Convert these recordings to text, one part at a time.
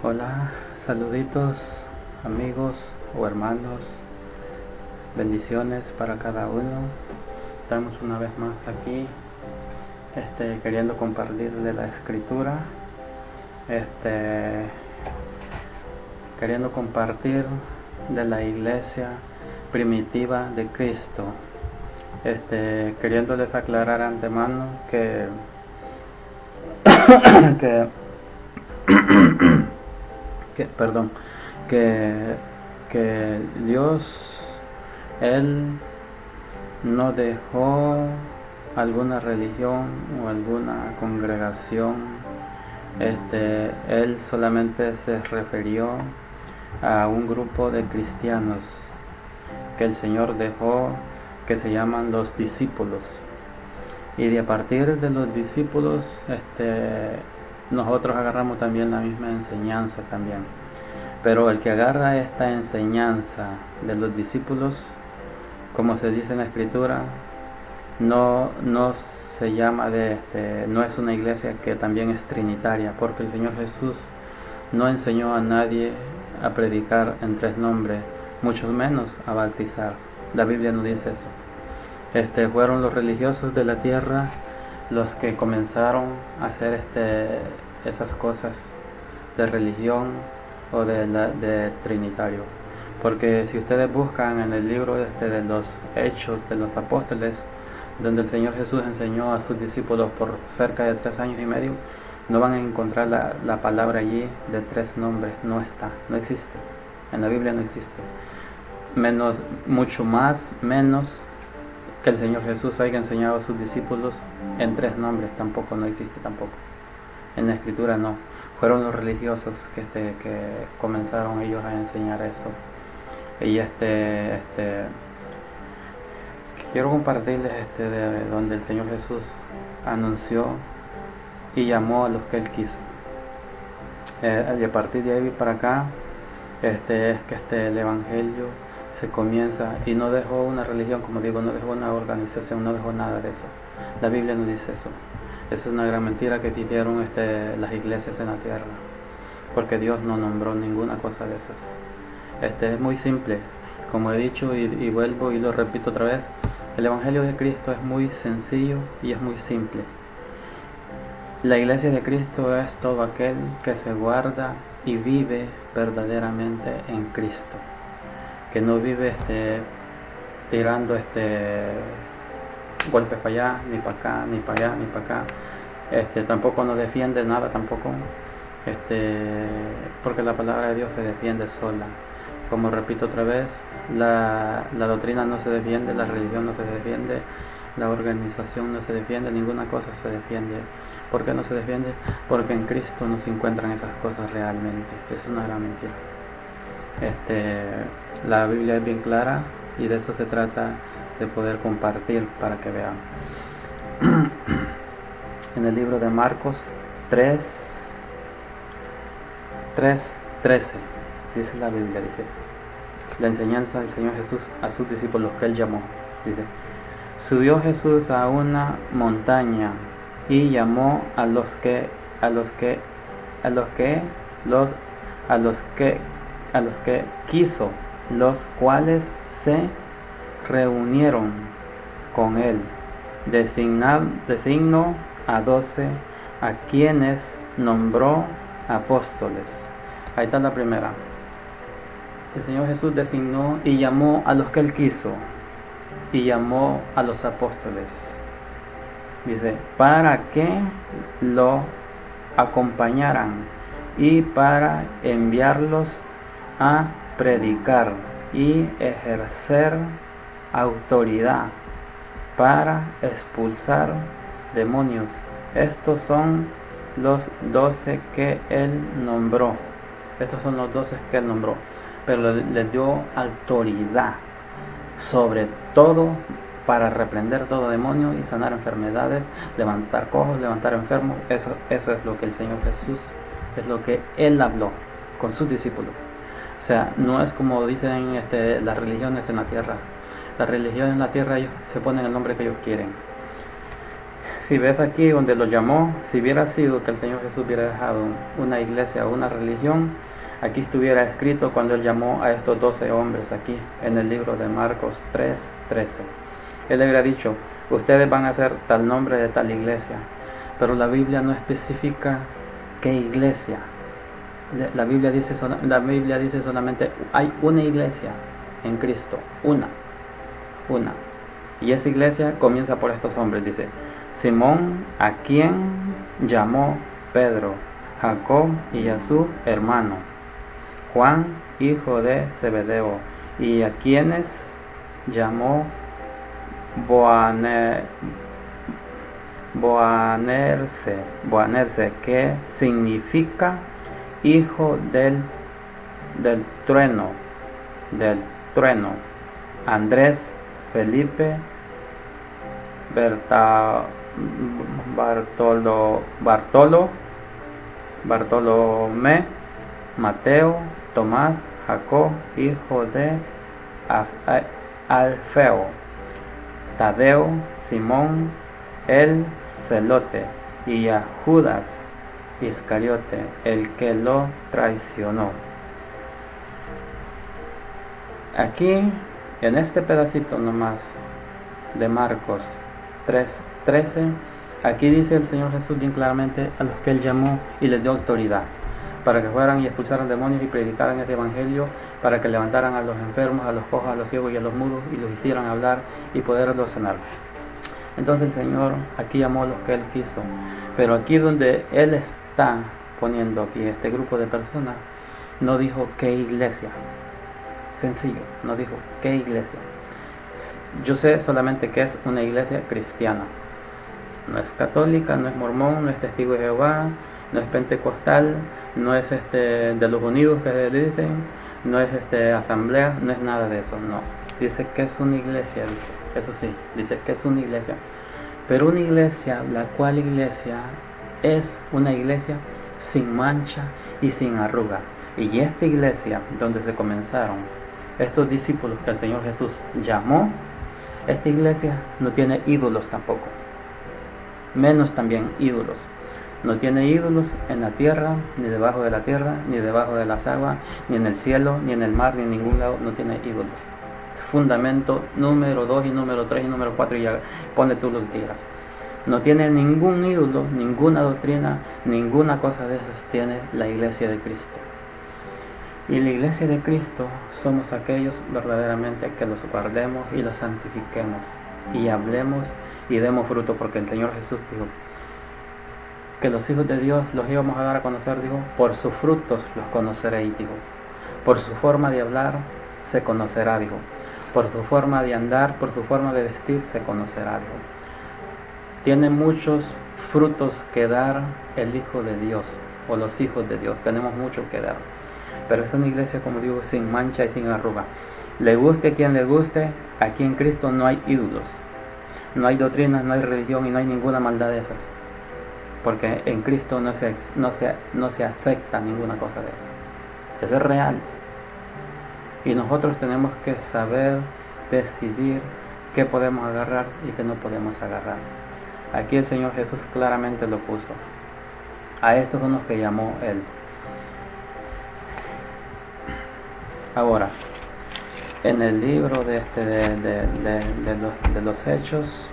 Hola, saluditos amigos o hermanos, bendiciones para cada uno. Estamos una vez más aquí, queriendo compartir de la escritura, queriendo compartir de la iglesia primitiva de Cristo, queriéndoles aclarar antemano que perdón, que Dios, Él no dejó alguna religión o alguna congregación. Él solamente se refirió a un grupo de cristianos que el Señor dejó, que se llaman los discípulos, y de a partir de los discípulos nosotros agarramos también la misma enseñanza también. Pero el que agarra esta enseñanza de los discípulos, como se dice en la escritura, no se llama no es una iglesia que también es trinitaria, porque el Señor Jesús no enseñó a nadie a predicar en tres nombres, mucho menos a bautizar. La Biblia no dice eso. Fueron los religiosos de la tierra los que comenzaron a hacer esas cosas de religión o de trinitario. Porque si ustedes buscan en el libro de los Hechos de los Apóstoles, donde el Señor Jesús enseñó a sus discípulos por cerca de 3 años y medio, no van a encontrar la palabra allí de 3 nombres. No está, no existe. En la Biblia no existe. Mucho menos que el Señor Jesús haya enseñado a sus discípulos en 3 nombres, tampoco, no existe tampoco. En la escritura no. Fueron los religiosos que comenzaron ellos a enseñar eso. Y quiero compartirles de donde el Señor Jesús anunció y llamó a los que Él quiso. Y a partir de ahí para acá, es que el Evangelio se comienza, y no dejó una religión, como digo, no dejó una organización, no dejó nada de eso. La Biblia no dice eso. Es una gran mentira que dijeron las iglesias en la tierra, porque Dios no nombró ninguna cosa de esas. Es muy simple, como he dicho y vuelvo y lo repito otra vez. El Evangelio de Cristo es muy sencillo y es muy simple. La iglesia de Cristo es todo aquel que se guarda y vive verdaderamente en Cristo, que no vive tirando golpes para allá, ni para acá, ni para allá, ni para acá. Tampoco nos defiende nada tampoco, porque la palabra de Dios se defiende sola. Como repito otra vez, la doctrina no se defiende, la religión no se defiende, la organización no se defiende, ninguna cosa se defiende. ¿Por qué no se defiende? Porque en Cristo no se encuentran esas cosas realmente. Es una gran mentira. La Biblia es bien clara y de eso se trata, de poder compartir para que vean. En el libro de Marcos 3:13 dice la Biblia, dice la enseñanza del Señor Jesús a sus discípulos que Él llamó. Dice: subió Jesús a una montaña y llamó a los que quiso, los cuales se reunieron con él. Designó a 12, a quienes nombró apóstoles. Ahí está la primera. El Señor Jesús designó y llamó a los que Él quiso, y llamó a los apóstoles. Dice, para que lo acompañaran y para enviarlos a predicar y ejercer autoridad para expulsar demonios. Estos son los 12 que Él nombró. Estos son los 12 que Él nombró. Pero les dio autoridad sobre todo para reprender todo demonio y sanar enfermedades, levantar cojos, levantar enfermos. Eso es lo que el Señor Jesús, es lo que Él habló con sus discípulos. O sea, no es como dicen las religiones en la tierra. Las religiones en la tierra, ellos se ponen el nombre que ellos quieren. si ves aquí donde lo llamó, si hubiera sido que el Señor Jesús hubiera dejado una iglesia o una religión, aquí estuviera escrito cuando Él llamó a estos 12 hombres aquí en el libro de Marcos 3:13. Él le hubiera dicho, ustedes van a ser tal nombre de tal iglesia, pero la Biblia no especifica qué iglesia. La Biblia dice solamente hay una iglesia en Cristo, una. Y esa iglesia comienza por estos hombres, dice, Simón, a quien llamó Pedro, Jacob y a su hermano, Juan, hijo de Zebedeo, y a quienes llamó Boanerse, que significa hijo del trueno, Andrés, Felipe, Bartolomé, Mateo, Tomás, Jacob, hijo de Alfeo, Tadeo, Simón, el Celote, y a Judas Iscariote, el que lo traicionó. Aquí, en este pedacito nomás de Marcos 3:13, aquí dice el Señor Jesús bien claramente a los que Él llamó y les dio autoridad para que fueran y expulsaran demonios y predicaran este evangelio, para que levantaran a los enfermos, a los cojos, a los ciegos y a los mudos y los hicieran hablar y poderlos sanar. Entonces el Señor aquí llamó a los que Él quiso, pero aquí donde Él está poniendo aquí este grupo de personas, no dijo qué iglesia. Sencillo, no dijo qué iglesia. Yo sé solamente que es una iglesia cristiana. No es católica, no es mormón, no es testigo de Jehová, no es pentecostal, no es de los unidos que le dicen, no es asamblea, no es nada de eso, no. Dice que es una iglesia, dice, eso sí, dice que es una iglesia. Pero una iglesia, la cual iglesia es una iglesia sin mancha y sin arruga. Y esta iglesia donde se comenzaron estos discípulos que el Señor Jesús llamó, esta iglesia no tiene ídolos tampoco, menos también ídolos. No tiene ídolos en la tierra, ni debajo de la tierra, ni debajo de las aguas, ni en el cielo, ni en el mar, ni en ningún lado, no tiene ídolos. Fundamento número 2 y número 3 y número 4, y ya ponle tú lo que quieras. No tiene ningún ídolo, ninguna doctrina, ninguna cosa de esas tiene la iglesia de Cristo. Y la iglesia de Cristo somos aquellos verdaderamente que los guardemos y los santifiquemos y hablemos y demos fruto, porque el Señor Jesús dijo que los hijos de Dios los íbamos a dar a conocer, dijo, por sus frutos los conoceréis, dijo, por su forma de hablar se conocerá, dijo, por su forma de andar, por su forma de vestir se conocerá, dijo. Tiene muchos frutos que dar el Hijo de Dios o los hijos de Dios, tenemos mucho que dar. Pero es una iglesia, como digo, sin mancha y sin arruga. Le guste a quien le guste, aquí en Cristo no hay ídolos, no hay doctrinas, no hay religión y no hay ninguna maldad de esas. Porque en Cristo no se acepta ninguna cosa de esas. Eso es real. Y nosotros tenemos que saber decidir qué podemos agarrar y qué no podemos agarrar. Aquí el Señor Jesús claramente lo puso. A estos son los que llamó Él. Ahora, en el libro de los Hechos,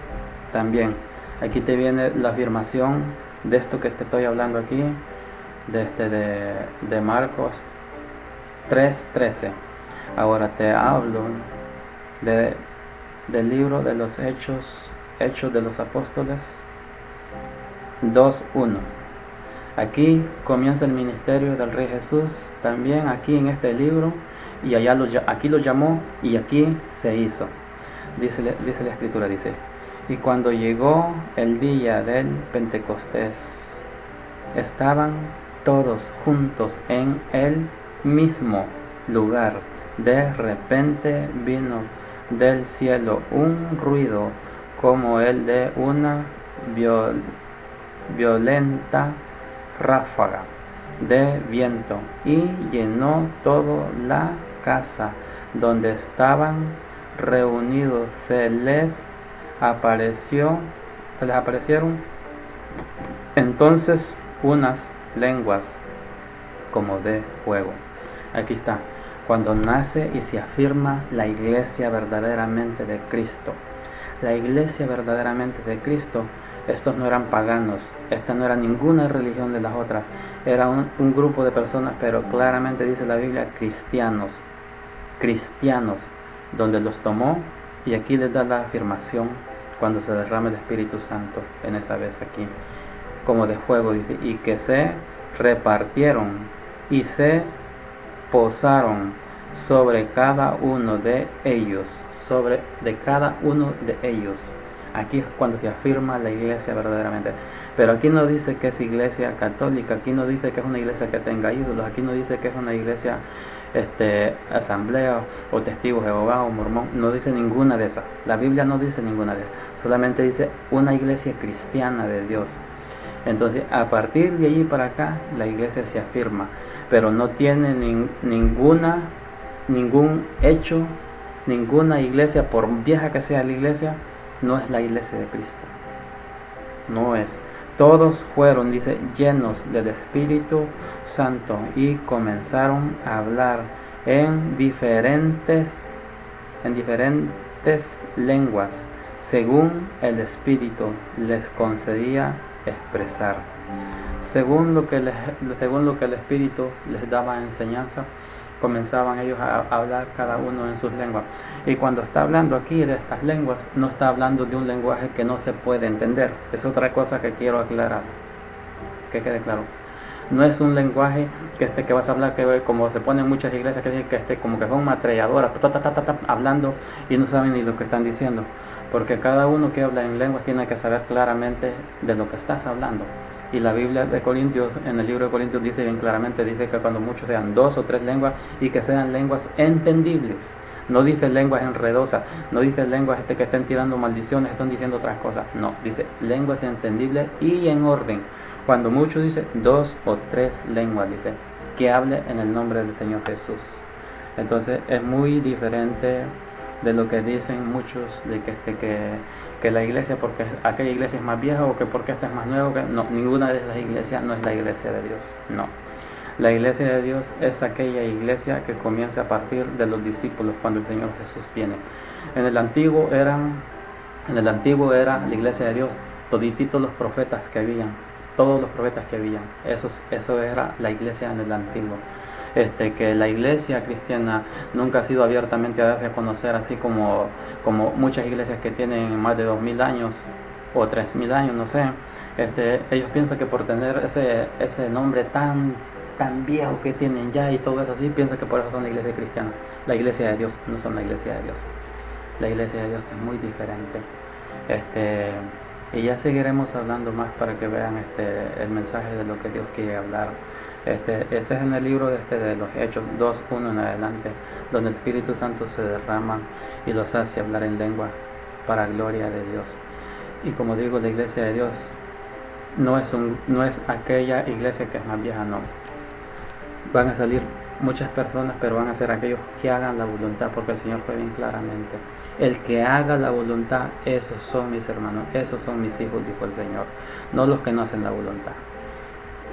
también, aquí te viene la afirmación de esto que te estoy hablando aquí, de Marcos 3:13. Ahora te hablo del libro de los Hechos de los Apóstoles 2:1. Aquí comienza el ministerio del Rey Jesús, también aquí en este libro, y aquí lo llamó y aquí se hizo. Dice la Escritura, dice, y cuando llegó el día del Pentecostés, estaban todos juntos en el mismo lugar. De repente vino del cielo un ruido como el de una violenta ráfaga de viento y llenó toda la casa donde estaban reunidos. Se les apareció se les aparecieron entonces unas lenguas como de fuego. Aquí está, cuando nace y se afirma la iglesia verdaderamente de Cristo. La iglesia verdaderamente de Cristo, estos no eran paganos, esta no era ninguna religión de las otras, era un grupo de personas, pero claramente dice la Biblia, cristianos, donde los tomó, y aquí les da la afirmación cuando se derrama el Espíritu Santo en esa vez aquí, como de fuego, dice, y que se repartieron y se posaron sobre cada uno de ellos, de cada uno de ellos. Aquí es cuando se afirma la iglesia verdaderamente. Pero aquí no dice que es iglesia católica, aquí no dice que es una iglesia que tenga ídolos, aquí no dice que es una iglesia asamblea o testigos de Jehová o mormón, no dice ninguna de esas. La Biblia no dice ninguna de esas, solamente dice una iglesia cristiana de Dios. Entonces, a partir de allí para acá, la iglesia se afirma, pero no tiene ningún hecho, ninguna iglesia, por vieja que sea la iglesia, no es la iglesia de Cristo. No es. Todos fueron, dice, llenos del Espíritu Santo y comenzaron a hablar en diferentes lenguas, según el Espíritu les concedía expresar. Según lo que el Espíritu les daba enseñanza, comenzaban ellos a hablar cada uno en sus lenguas. Y cuando está hablando aquí de estas lenguas, no está hablando de un lenguaje que no se puede entender. Es otra cosa que quiero aclarar, que quede claro. No es un lenguaje que vas a hablar, que como se ponen muchas iglesias que dicen que como que son matrelladoras, hablando y no saben ni lo que están diciendo. Porque cada uno que habla en lenguas tiene que saber claramente de lo que estás hablando. Y la Biblia de Corintios, en el libro de Corintios dice bien claramente, dice que cuando muchos sean 2 o 3 lenguas y que sean lenguas entendibles. No dice lenguas enredosas, no dice lenguas que estén tirando maldiciones, están diciendo otras cosas. No, dice lenguas entendibles y en orden. Cuando muchos dice 2 o 3 lenguas, dice que hable en el nombre del Señor Jesús. Entonces es muy diferente de lo que dicen muchos de que la iglesia, porque aquella iglesia es más vieja o que porque esta es más nueva. No, ninguna de esas iglesias no es la iglesia de Dios. No. La iglesia de Dios es aquella iglesia que comienza a partir de los discípulos cuando el Señor Jesús viene. En el antiguo era la iglesia de Dios, todititos los profetas que habían, todos los profetas que habían. Eso era la iglesia en el antiguo. Que la iglesia cristiana nunca ha sido abiertamente a darse a conocer, así como muchas iglesias que tienen más de 2000 años o 3000 años, no sé. Ellos piensan que por tener ese nombre tan viejo que tienen ya y todo eso así, piensan que por eso son la iglesia cristiana. La iglesia de Dios no son la iglesia de Dios. La iglesia de Dios es muy diferente. Y ya seguiremos hablando más para que vean el mensaje de lo que Dios quiere hablar. Ese es en el libro de los Hechos 2:1 en adelante, donde el Espíritu Santo se derrama y los hace hablar en lengua para gloria de Dios. Y como digo, la iglesia de Dios no es aquella iglesia que es más vieja, no. Van a salir muchas personas, pero van a ser aquellos que hagan la voluntad, porque el Señor fue bien claramente. El que haga la voluntad, esos son mis hermanos, esos son mis hijos, dijo el Señor. No los que no hacen la voluntad.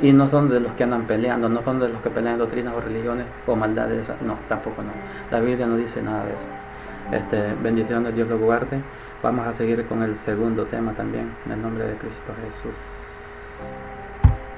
Y no son de los que andan peleando, no son de los que pelean doctrinas o religiones o maldades, no, tampoco no. La Biblia no dice nada de eso. Bendiciones, Dios lo guarde. Vamos a seguir con el segundo tema también, en el nombre de Cristo Jesús.